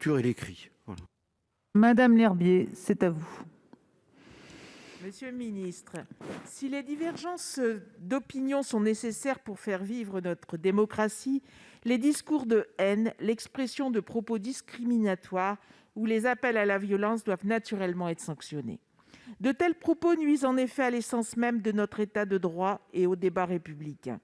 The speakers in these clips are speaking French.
lecture et l'écrit. Voilà. Madame Lherbier, c'est à vous. Monsieur le ministre, si les divergences d'opinion sont nécessaires pour faire vivre notre démocratie, les discours de haine, l'expression de propos discriminatoires ou les appels à la violence doivent naturellement être sanctionnés. De tels propos nuisent en effet à l'essence même de notre État de droit et au débat républicain.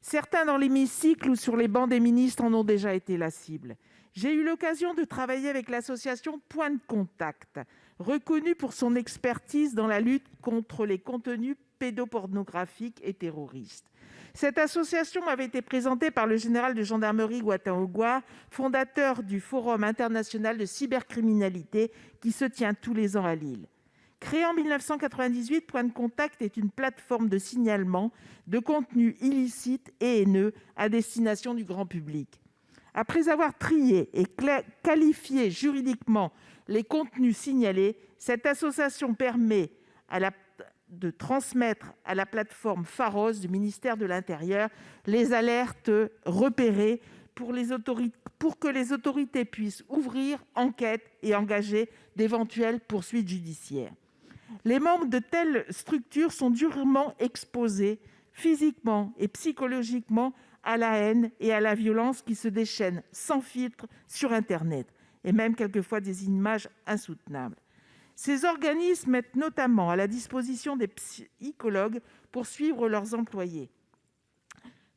Certains dans l'hémicycle ou sur les bancs des ministres en ont déjà été la cible. J'ai eu l'occasion de travailler avec l'association Point de Contact, reconnue pour son expertise dans la lutte contre les contenus pédopornographiques et terroristes. Cette association m'avait été présentée par le général de gendarmerie Ouattara, fondateur du Forum international de cybercriminalité qui se tient tous les ans à Lille. Créé en 1998, Point de Contact est une plateforme de signalement de contenus illicites et haineux à destination du grand public. Après avoir trié et qualifié juridiquement les contenus signalés, cette association permet de transmettre à la plateforme Pharos du ministère de l'Intérieur les alertes repérées pour que les autorités puissent ouvrir enquête et engager d'éventuelles poursuites judiciaires. Les membres de telles structures sont durement exposés physiquement et psychologiquement à la haine et à la violence qui se déchaînent sans filtre sur Internet, et même quelquefois des images insoutenables. Ces organismes mettent notamment à la disposition des psychologues pour suivre leurs employés.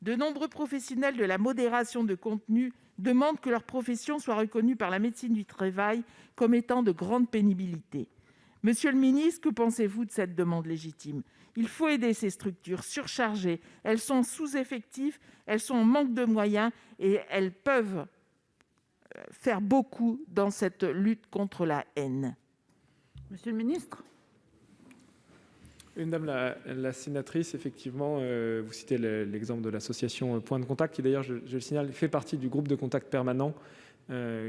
De nombreux professionnels de la modération de contenu demandent que leur profession soit reconnue par la médecine du travail comme étant de grande pénibilité. Monsieur le ministre, que pensez-vous de cette demande légitime ? Il faut aider ces structures surchargées. Elles sont sous-effectifs, elles sont en manque de moyens et elles peuvent faire beaucoup dans cette lutte contre la haine. Monsieur le ministre. Madame la sénatrice, effectivement, vous citez l'exemple de l'association Point de Contact, qui d'ailleurs, je le signale, fait partie du groupe de contact permanent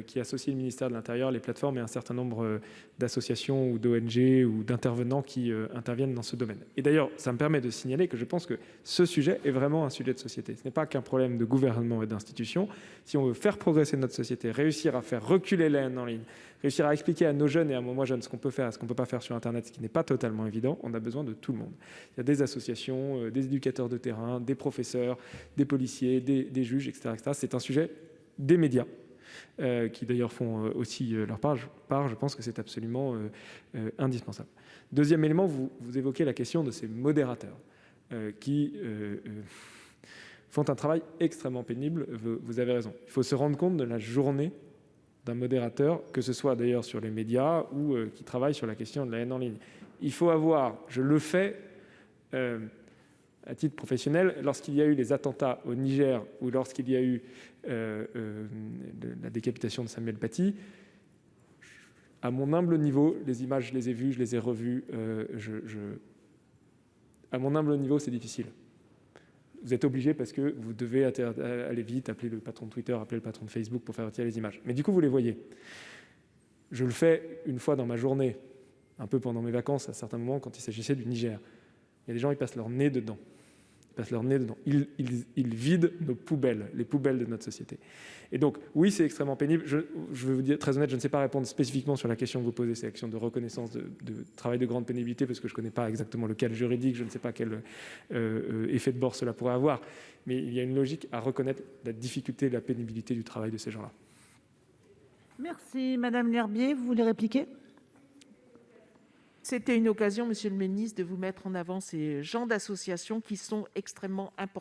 qui associe le ministère de l'Intérieur, les plateformes et un certain nombre d'associations ou d'ONG ou d'intervenants qui interviennent dans ce domaine. Et d'ailleurs, ça me permet de signaler que je pense que ce sujet est vraiment un sujet de société. Ce n'est pas qu'un problème de gouvernement et d'institutions. Si on veut faire progresser notre société, réussir à faire reculer la haine en ligne, réussir à expliquer à nos jeunes et à moi jeunes ce qu'on peut faire et ce qu'on ne peut pas faire sur Internet, ce qui n'est pas totalement évident, on a besoin de tout le monde. Il y a des associations, des éducateurs de terrain, des professeurs, des policiers, des juges, etc. C'est un sujet des médias. Qui d'ailleurs font aussi leur part. Je pense que c'est absolument indispensable. Deuxième élément, vous évoquez la question de ces modérateurs qui font un travail extrêmement pénible. Vous avez raison. Il faut se rendre compte de la journée d'un modérateur, que ce soit d'ailleurs sur les médias ou qui travaille sur la question de la haine en ligne. Il faut avoir, je le fais à titre professionnel, lorsqu'il y a eu les attentats au Niger ou lorsqu'il y a eu la décapitation de Samuel Paty, à mon humble niveau, les images, je les ai vues, je les ai revues, à mon humble niveau, c'est difficile. Vous êtes obligé parce que vous devez aller vite, appeler le patron de Twitter, appeler le patron de Facebook pour faire retirer les images. Mais du coup, vous les voyez. Je le fais une fois dans ma journée, un peu pendant mes vacances, à certains moments, quand il s'agissait du Niger. Il y a des gens, ils passent leur nez dedans. Ils vident nos poubelles, les poubelles de notre société. Et donc, oui, c'est extrêmement pénible. Je veux vous dire, très honnête, je ne sais pas répondre spécifiquement sur la question que vous posez, c'est l'action de reconnaissance de travail de grande pénibilité, parce que je ne connais pas exactement le cadre juridique, je ne sais pas quel effet de bord cela pourrait avoir, mais il y a une logique à reconnaître la difficulté et la pénibilité du travail de ces gens-là. Merci. Madame Lherbier, vous voulez répliquer ? C'était une occasion, monsieur le ministre, de vous mettre en avant ces genres d'associations qui sont extrêmement importantes.